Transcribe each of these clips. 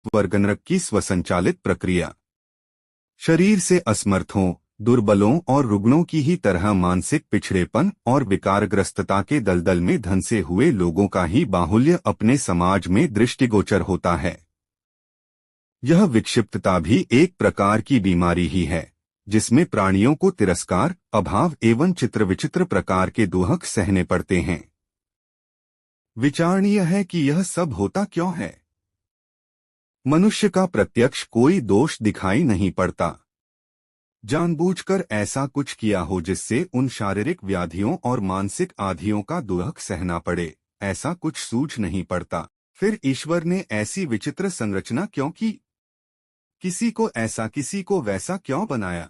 वर्गनरक की स्वसंचालित प्रक्रिया। शरीर से असमर्थों, दुर्बलों और रुग्णों की ही तरह मानसिक पिछड़ेपन और विकारग्रस्तता के दलदल में धंसे हुए लोगों का ही बाहुल्य अपने समाज में दृष्टिगोचर होता है। यह विक्षिप्तता भी एक प्रकार की बीमारी ही है, जिसमें प्राणियों को तिरस्कार, अभाव एवं चित्र विचित्र प्रकार के दुहक सहने पड़ते हैं। विचारणीय है कि यह सब होता क्यों है। मनुष्य का प्रत्यक्ष कोई दोष दिखाई नहीं पड़ता। जानबूझकर ऐसा कुछ किया हो जिससे उन शारीरिक व्याधियों और मानसिक आधियों का दुहक सहना पड़े, ऐसा कुछ सूझ नहीं पड़ता। फिर ईश्वर ने ऐसी विचित्र संरचना क्यों की? किसी को ऐसा किसी को वैसा क्यों बनाया?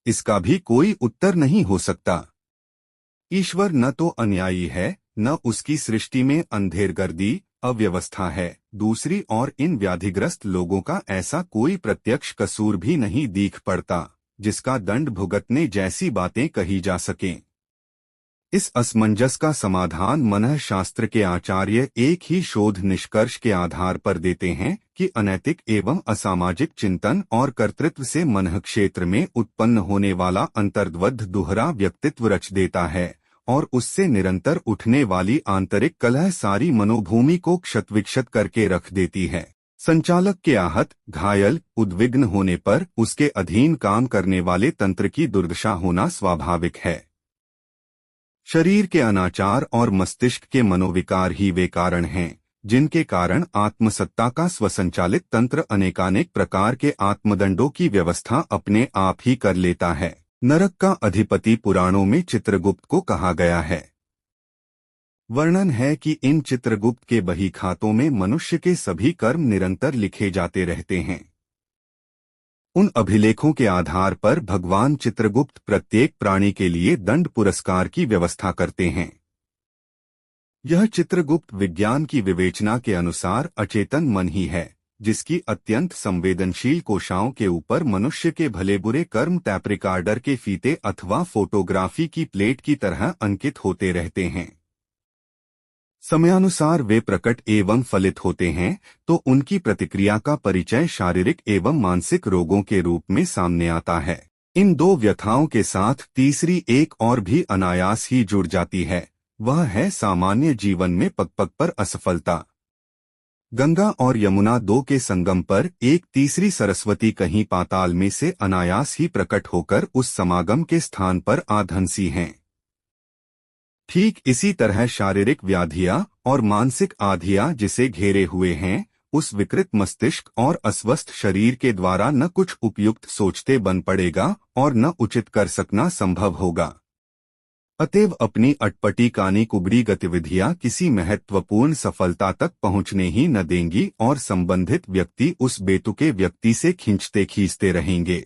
इसका भी कोई उत्तर नहीं हो सकता। ईश्वर न तो अन्यायी है, न उसकी सृष्टि में अंधेरगर्दी, अव्यवस्था है। दूसरी ओर इन व्याधिग्रस्त लोगों का ऐसा कोई प्रत्यक्ष कसूर भी नहीं दिख पड़ता, जिसका दंड भुगतने जैसी बातें कही जा सकें। इस असमंजस का समाधान मनःशास्त्र के आचार्य एक ही शोध निष्कर्ष के आधार पर देते हैं कि अनैतिक एवं असामाजिक चिंतन और कर्तृत्व से मनः क्षेत्र में उत्पन्न होने वाला अंतर्द्वंद दोहरा व्यक्तित्व रच देता है और उससे निरंतर उठने वाली आंतरिक कलह सारी मनोभूमि को क्षतविक्षत करके रख देती है। संचालक के आहत, घायल, उद्विग्न होने पर उसके अधीन काम करने वाले तंत्र की दुर्दशा होना स्वाभाविक है। शरीर के अनाचार और मस्तिष्क के मनोविकार ही वे कारण हैं, जिनके कारण आत्मसत्ता का स्वसंचालित तंत्र अनेकानेक प्रकार के आत्मदंडों की व्यवस्था अपने आप ही कर लेता है। नरक का अधिपति पुराणों में चित्रगुप्त को कहा गया है। वर्णन है कि इन चित्रगुप्त के बही खातों में मनुष्य के सभी कर्म निरंतर लिखे जाते रहते हैं। उन अभिलेखों के आधार पर भगवान चित्रगुप्त प्रत्येक प्राणी के लिए दंड पुरस्कार की व्यवस्था करते हैं। यह चित्रगुप्त विज्ञान की विवेचना के अनुसार अचेतन मन ही है, जिसकी अत्यंत संवेदनशील कोशिकाओं के ऊपर मनुष्य के भले बुरे कर्म टैप रिकॉर्डर के फीते अथवा फोटोग्राफी की प्लेट की तरह अंकित होते रहते हैं। समयानुसार वे प्रकट एवं फलित होते हैं तो उनकी प्रतिक्रिया का परिचय शारीरिक एवं मानसिक रोगों के रूप में सामने आता है। इन दो व्यथाओं के साथ तीसरी एक और भी अनायास ही जुड़ जाती है, वह है सामान्य जीवन में पग पग पर असफलता। गंगा और यमुना दो के संगम पर एक तीसरी सरस्वती कहीं पाताल में से अनायास ही प्रकट होकर उस समागम के स्थान पर आधंसी हैं। ठीक इसी तरह शारीरिक व्याधियां और मानसिक आधियां जिसे घेरे हुए हैं, उस विकृत मस्तिष्क और अस्वस्थ शरीर के द्वारा न कुछ उपयुक्त सोचते बन पड़ेगा और न उचित कर सकना संभव होगा। अतएव अपनी अटपटी कानी कुबड़ी गतिविधियां किसी महत्वपूर्ण सफलता तक पहुंचने ही न देंगी और संबंधित व्यक्ति उस बेतुके व्यक्ति से खींचते रहेंगे।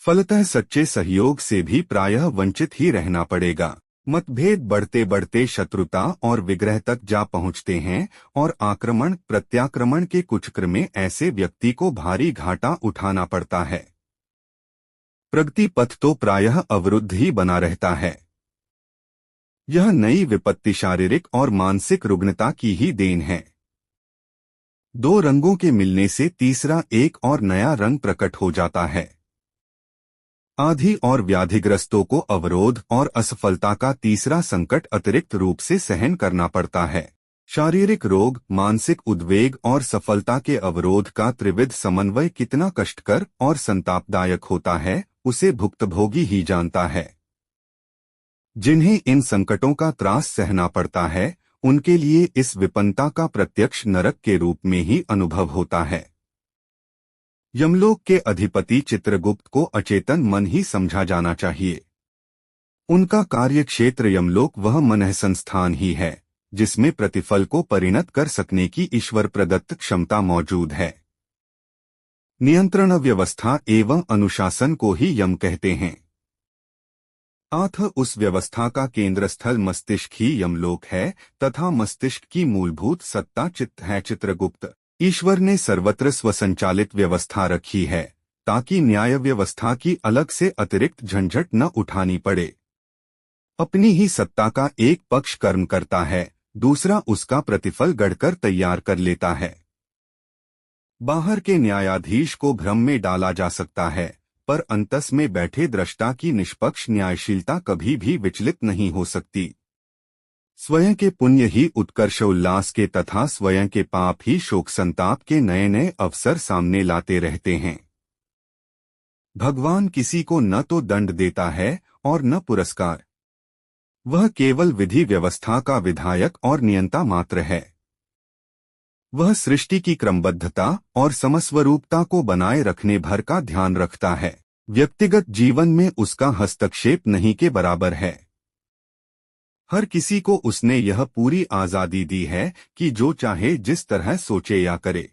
फलतः सच्चे सहयोग से भी प्रायः वंचित ही रहना पड़ेगा। मतभेद बढ़ते बढ़ते शत्रुता और विग्रह तक जा पहुंचते हैं और आक्रमण प्रत्याक्रमण के कुचक्र में ऐसे व्यक्ति को भारी घाटा उठाना पड़ता है। प्रगति पथ तो प्रायः अवरुद्ध ही बना रहता है। यह नई विपत्ति शारीरिक और मानसिक रुग्णता की ही देन है। दो रंगों के मिलने से तीसरा एक और नया रंग प्रकट हो जाता है। आधि और व्याधिग्रस्तों को अवरोध और असफलता का तीसरा संकट अतिरिक्त रूप से सहन करना पड़ता है। शारीरिक रोग, मानसिक उद्वेग और सफलता के अवरोध का त्रिविध समन्वय कितना कष्टकर और संतापदायक होता है, उसे भुक्तभोगी ही जानता है। जिन्हें इन संकटों का त्रास सहना पड़ता है, उनके लिए इस विपन्नता का प्रत्यक्ष नरक के रूप में ही अनुभव होता है। यमलोक के अधिपति चित्रगुप्त को अचेतन मन ही समझा जाना चाहिए। उनका कार्यक्षेत्र यमलोक वह मनः संस्थान ही है, जिसमें प्रतिफल को परिणत कर सकने की ईश्वर प्रदत्त क्षमता मौजूद है। नियंत्रण व्यवस्था एवं अनुशासन को ही यम कहते हैं। अथ उस व्यवस्था का केंद्र स्थल मस्तिष्क ही यमलोक है तथा मस्तिष्क की मूलभूत सत्ता चित्त है। चित्रगुप्त ईश्वर ने सर्वत्र स्वसंचालित व्यवस्था रखी है ताकि न्याय व्यवस्था की अलग से अतिरिक्त झंझट न उठानी पड़े। अपनी ही सत्ता का एक पक्ष कर्म करता है, दूसरा उसका प्रतिफल गढ़कर तैयार कर लेता है। बाहर के न्यायाधीश को भ्रम में डाला जा सकता है, पर अंतस में बैठे दृष्टा की निष्पक्ष न्यायशीलता कभी भी विचलित नहीं हो सकती। स्वयं के पुण्य ही उत्कर्ष उल्लास के तथा स्वयं के पाप ही शोक संताप के नए नए अवसर सामने लाते रहते हैं। भगवान किसी को न तो दंड देता है और न पुरस्कार। वह केवल विधि व्यवस्था का विधायक और नियंता मात्र है। वह सृष्टि की क्रमबद्धता और समस्वरूपता को बनाए रखने भर का ध्यान रखता है। व्यक्तिगत जीवन में उसका हस्तक्षेप नहीं के बराबर है। हर किसी को उसने यह पूरी आजादी दी है कि जो चाहे जिस तरह सोचे या करे।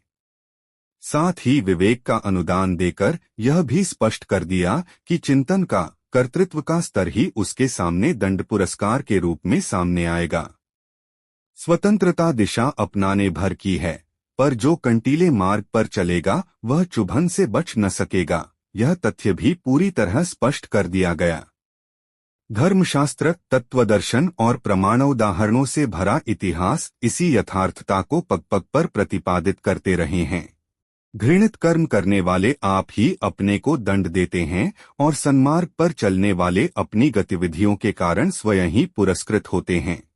साथ ही विवेक का अनुदान देकर यह भी स्पष्ट कर दिया कि चिंतन का, कर्तृत्व का स्तर ही उसके सामने दंड पुरस्कार के रूप में सामने आएगा। स्वतंत्रता दिशा अपनाने भर की है, पर जो कंटीले मार्ग पर चलेगा वह चुभन से बच न सकेगा। यह तथ्य भी पूरी तरह स्पष्ट कर दिया गया। धर्मशास्त्र, तत्वदर्शन और प्रमाणोदाहरणों से भरा इतिहास इसी यथार्थता को पग पग पर प्रतिपादित करते रहे हैं। घृणित कर्म करने वाले आप ही अपने को दंड देते हैं और सन्मार्ग पर चलने वाले अपनी गतिविधियों के कारण स्वयं ही पुरस्कृत होते हैं।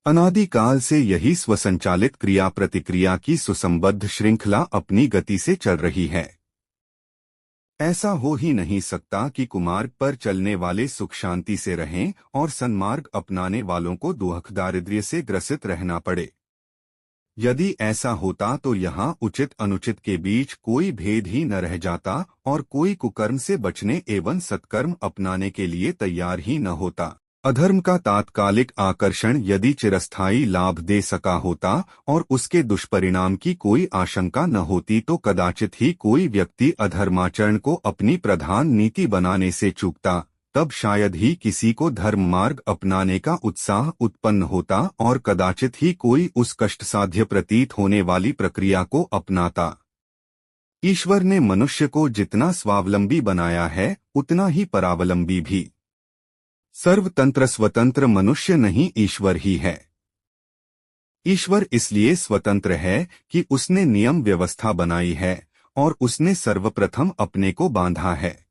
अनादिकाल से यही स्वसंचालित क्रिया प्रतिक्रिया की सुसंबद्ध श्रृंखला अपनी गति से चल रही है। ऐसा हो ही नहीं सकता कि कुमार्ग पर चलने वाले सुख शांति से रहें और सन्मार्ग अपनाने वालों को दुख दारिद्र्य से ग्रसित रहना पड़े। यदि ऐसा होता तो यहाँ उचित अनुचित के बीच कोई भेद ही न रह जाता और कोई कुकर्म से बचने एवं सत्कर्म अपनाने के लिए तैयार ही न होता। अधर्म का तात्कालिक आकर्षण यदि चिरस्थायी लाभ दे सका होता और उसके दुष्परिणाम की कोई आशंका न होती तो कदाचित ही कोई व्यक्ति अधर्माचरण को अपनी प्रधान नीति बनाने से चूकता। तब शायद ही किसी को धर्म मार्ग अपनाने का उत्साह उत्पन्न होता और कदाचित ही कोई उस कष्टसाध्य प्रतीत होने वाली प्रक्रिया को अपनाता। ईश्वर ने मनुष्य को जितना स्वावलंबी बनाया है उतना ही परावलंबी भी। सर्वतंत्र स्वतंत्र मनुष्य नहीं, ईश्वर ही है। ईश्वर इसलिए स्वतंत्र है कि उसने नियम व्यवस्था बनाई है और उसने सर्वप्रथम अपने को बांधा है।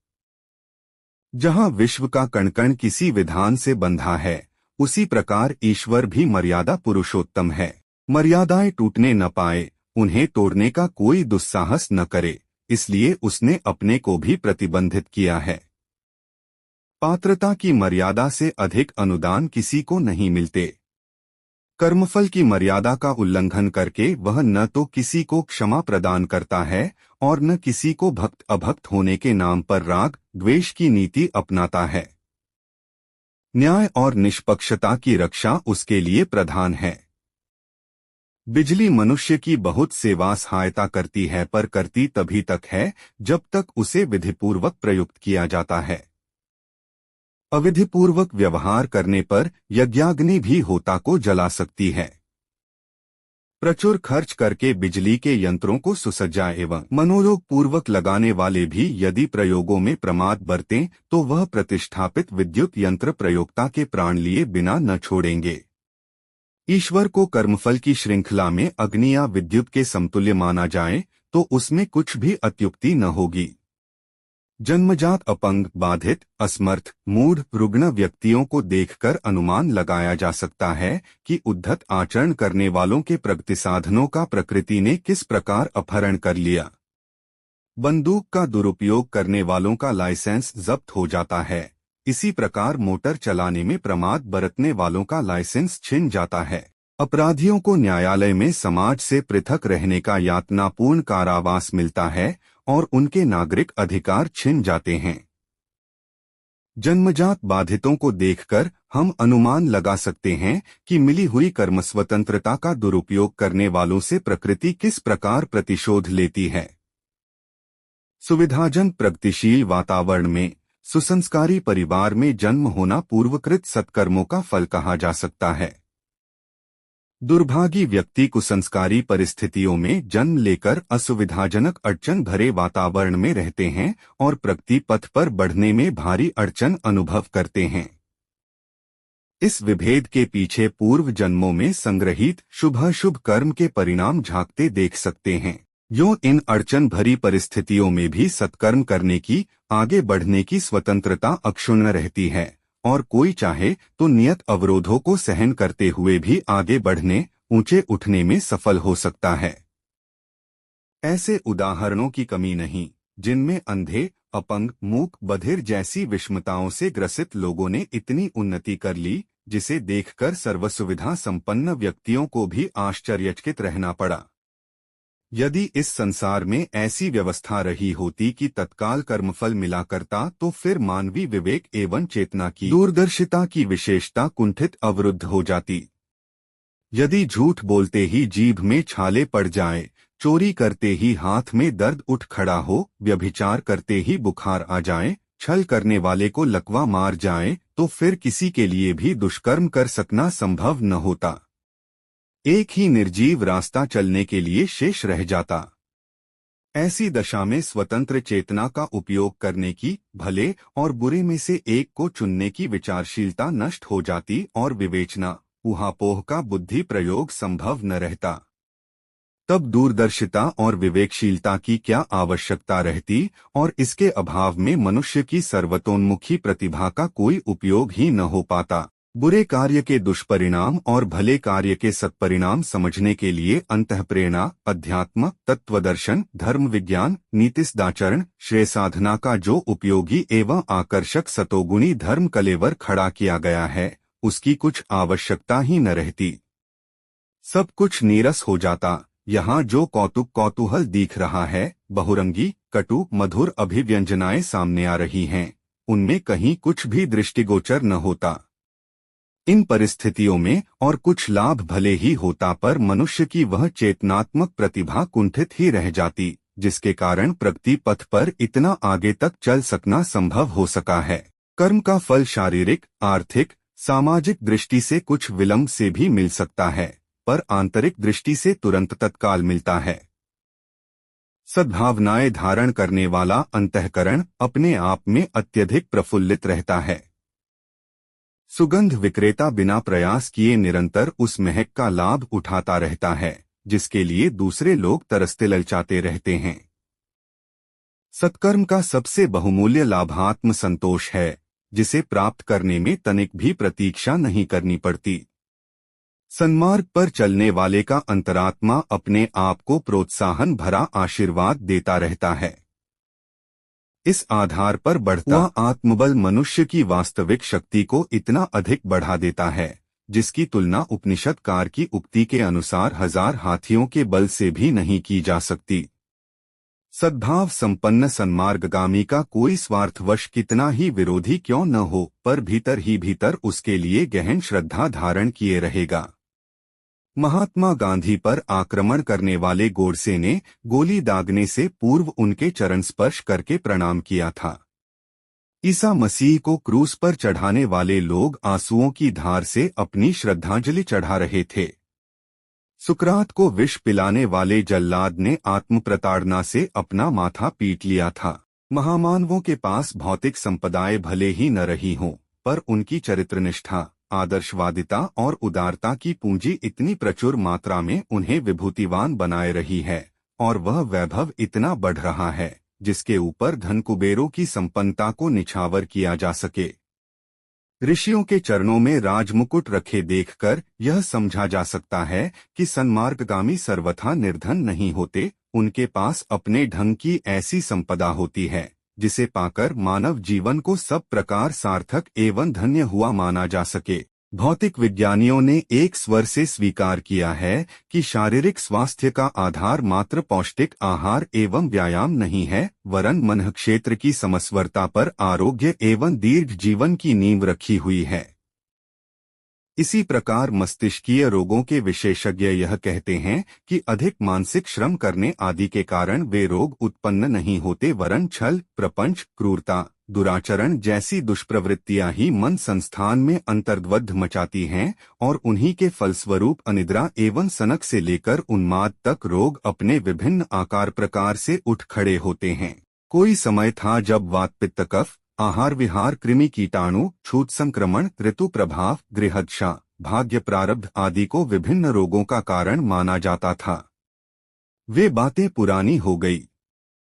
जहां विश्व का कण-कण किसी विधान से बंधा है, उसी प्रकार ईश्वर भी मर्यादा पुरुषोत्तम है। मर्यादाएं टूटने न पाए, उन्हें तोड़ने का कोई दुस्साहस न करे, इसलिए उसने अपने को भी प्रतिबंधित किया है। पात्रता की मर्यादा से अधिक अनुदान किसी को नहीं मिलते। कर्मफल की मर्यादा का उल्लंघन करके वह न तो किसी को क्षमा प्रदान करता है और न किसी को भक्त अभक्त होने के नाम पर राग द्वेष की नीति अपनाता है। न्याय और निष्पक्षता की रक्षा उसके लिए प्रधान है। बिजली मनुष्य की बहुत सेवा सहायता करती है, पर करती तभी तक है जब तक उसे विधिपूर्वक प्रयुक्त किया जाता है। अविधिपूर्वक व्यवहार करने पर यज्ञाग्नि भी होता को जला सकती है। प्रचुर खर्च करके बिजली के यंत्रों को सुसज्जा एवं मनोयोग पूर्वक लगाने वाले भी यदि प्रयोगों में प्रमाद बरतें तो वह प्रतिष्ठापित विद्युत यंत्र प्रयोक्ता के प्राण लिए बिना न छोड़ेंगे। ईश्वर को कर्मफल की श्रृंखला में अग्नि या विद्युत के समतुल्य माना जाए तो उसमें कुछ भी अत्युक्ति न होगी। जन्मजात अपंग, बाधित, असमर्थ, मूढ़, रुग्ण व्यक्तियों को देखकर अनुमान लगाया जा सकता है कि उद्धत आचरण करने वालों के प्रगति साधनों का प्रकृति ने किस प्रकार अपहरण कर लिया। बंदूक का दुरुपयोग करने वालों का लाइसेंस जब्त हो जाता है, इसी प्रकार मोटर चलाने में प्रमाद बरतने वालों का लाइसेंस छिन जाता है। अपराधियों को न्यायालय में समाज से पृथक रहने का यातनापूर्ण कारावास मिलता है और उनके नागरिक अधिकार छिन जाते हैं। जन्मजात बाधितों को देखकर हम अनुमान लगा सकते हैं कि मिली हुई कर्म स्वतंत्रता का दुरुपयोग करने वालों से प्रकृति किस प्रकार प्रतिशोध लेती है। सुविधाजनक प्रगतिशील वातावरण में सुसंस्कारी परिवार में जन्म होना पूर्वकृत सत्कर्मों का फल कहा जा सकता है। दुर्भागी व्यक्ति कुसंस्कारी परिस्थितियों में जन्म लेकर असुविधाजनक अड़चन भरे वातावरण में रहते हैं और प्रगति पथ पर बढ़ने में भारी अड़चन अनुभव करते हैं। इस विभेद के पीछे पूर्व जन्मों में संग्रहित शुभाशुभ कर्म के परिणाम झांकते देख सकते हैं। यूं इन अड़चन भरी परिस्थितियों में भी सत्कर्म करने की, आगे बढ़ने की स्वतंत्रता अक्षुण्ण रहती है और कोई चाहे तो नियत अवरोधों को सहन करते हुए भी आगे बढ़ने, ऊंचे उठने में सफल हो सकता है। ऐसे उदाहरणों की कमी नहीं, जिनमें अंधे, अपंग, मूक, बधिर जैसी विषमताओं से ग्रसित लोगों ने इतनी उन्नति कर ली, जिसे देखकर सर्वसुविधा संपन्न व्यक्तियों को भी आश्चर्यचकित रहना पड़ा। यदि इस संसार में ऐसी व्यवस्था रही होती कि तत्काल कर्मफल मिला करता, तो फिर मानवीय विवेक एवं चेतना की दूरदर्शिता की विशेषता कुंठित अवरुद्ध हो जाती। यदि झूठ बोलते ही जीभ में छाले पड़ जाए, चोरी करते ही हाथ में दर्द उठ खड़ा हो, व्यभिचार करते ही बुखार आ जाए, छल करने वाले को लकवा मार जाए, तो फिर किसी के लिए भी दुष्कर्म कर सकना संभव न होता। एक ही निर्जीव रास्ता चलने के लिए शेष रह जाता। ऐसी दशा में स्वतंत्र चेतना का उपयोग करने की, भले और बुरे में से एक को चुनने की विचारशीलता नष्ट हो जाती और विवेचना, ऊहापोह का बुद्धि प्रयोग संभव न रहता। तब दूरदर्शिता और विवेकशीलता की क्या आवश्यकता रहती और इसके अभाव में मनुष्य की सर्वतोन्मुखी प्रतिभा का कोई उपयोग ही न हो पाता। बुरे कार्य के दुष्परिणाम और भले कार्य के सत्परिणाम समझने के लिए अंतःप्रेरणा, अध्यात्म, तत्वदर्शन, धर्म विज्ञान, नीतिसदाचरण, श्रेय साधना का जो उपयोगी एवं आकर्षक सतोगुणी धर्म कलेवर खड़ा किया गया है, उसकी कुछ आवश्यकता ही न रहती। सब कुछ नीरस हो जाता। यहाँ जो कौतुक कौतूहल दिख रहा है, बहुरंगी, कटु, मधुर अभिव्यंजनाएं सामने आ रही हैं, उनमें कहीं कुछ भी दृष्टिगोचर न होता। इन परिस्थितियों में और कुछ लाभ भले ही होता, पर मनुष्य की वह चेतनात्मक प्रतिभा कुंठित ही रह जाती, जिसके कारण प्रगति पथ पर इतना आगे तक चल सकना संभव हो सका है। कर्म का फल शारीरिक, आर्थिक, सामाजिक दृष्टि से कुछ विलंब से भी मिल सकता है, पर आंतरिक दृष्टि से तुरंत तत्काल मिलता है। सद्भावनाएं धारण करने वाला अंतःकरण अपने आप में अत्यधिक प्रफुल्लित रहता है। सुगंध विक्रेता बिना प्रयास किए निरंतर उस महक का लाभ उठाता रहता है, जिसके लिए दूसरे लोग तरसते ललचाते रहते हैं। सत्कर्म का सबसे बहुमूल्य लाभात्म संतोष है, जिसे प्राप्त करने में तनिक भी प्रतीक्षा नहीं करनी पड़ती। सन्मार्ग पर चलने वाले का अंतरात्मा अपने आप को प्रोत्साहन भरा आशीर्वाद देता रहता है। इस आधार पर बढ़ता आत्मबल मनुष्य की वास्तविक शक्ति को इतना अधिक बढ़ा देता है, जिसकी तुलना उपनिषदकार की उक्ति के अनुसार 1000 हाथियों के बल से भी नहीं की जा सकती। सद्भाव संपन्न सन्मार्गगामी का कोई स्वार्थवश कितना ही विरोधी क्यों न हो, पर भीतर ही भीतर उसके लिए गहन श्रद्धा धारण किए रहेगा। महात्मा गांधी पर आक्रमण करने वाले गोडसे ने गोली दागने से पूर्व उनके चरण स्पर्श करके प्रणाम किया था। ईसा मसीह को क्रूस पर चढ़ाने वाले लोग आंसुओं की धार से अपनी श्रद्धांजलि चढ़ा रहे थे। सुकरात को विष पिलाने वाले जल्लाद ने आत्मप्रताड़ना से अपना माथा पीट लिया था। महामानवों के पास भौतिक संपदाएं भले ही न रही हों, पर उनकी चरित्रनिष्ठा, आदर्शवादिता और उदारता की पूंजी इतनी प्रचुर मात्रा में उन्हें विभूतिवान बनाए रही है, और वह वैभव इतना बढ़ रहा है, जिसके ऊपर धन कुबेरों की संपन्नता को निछावर किया जा सके। ऋषियों के चरणों में राजमुकुट रखे देखकर यह समझा जा सकता है कि सन्मार्गगामी सर्वथा निर्धन नहीं होते, उनके पास अपने ढंग की ऐसी संपदा होती है, जिसे पाकर मानव जीवन को सब प्रकार सार्थक एवं धन्य हुआ माना जा सके। भौतिक विज्ञानियों ने एक स्वर से स्वीकार किया है कि शारीरिक स्वास्थ्य का आधार मात्र पौष्टिक आहार एवं व्यायाम नहीं है, वरन मन क्षेत्र की समस्वरता पर आरोग्य एवं दीर्घ जीवन की नींव रखी हुई है। इसी प्रकार मस्तिष्कीय रोगों के विशेषज्ञ यह कहते हैं कि अधिक मानसिक श्रम करने आदि के कारण वे रोग उत्पन्न नहीं होते, वरन छल, प्रपंच, क्रूरता, दुराचरण जैसी दुष्प्रवृत्तियां ही मन संस्थान में अंतर्द्वंद मचाती हैं, और उन्हीं के फलस्वरूप अनिद्रा एवं सनक से लेकर उन्माद तक रोग अपने विभिन्न आकार प्रकार से उठ खड़े होते हैं। कोई समय था जब वात, पित्त, कफ, आहार विहार, कृमि कीटाणु, छूत संक्रमण, ऋतु प्रभाव, गृहदशा, भाग्य प्रारब्ध आदि को विभिन्न रोगों का कारण माना जाता था। वे बातें पुरानी हो गई।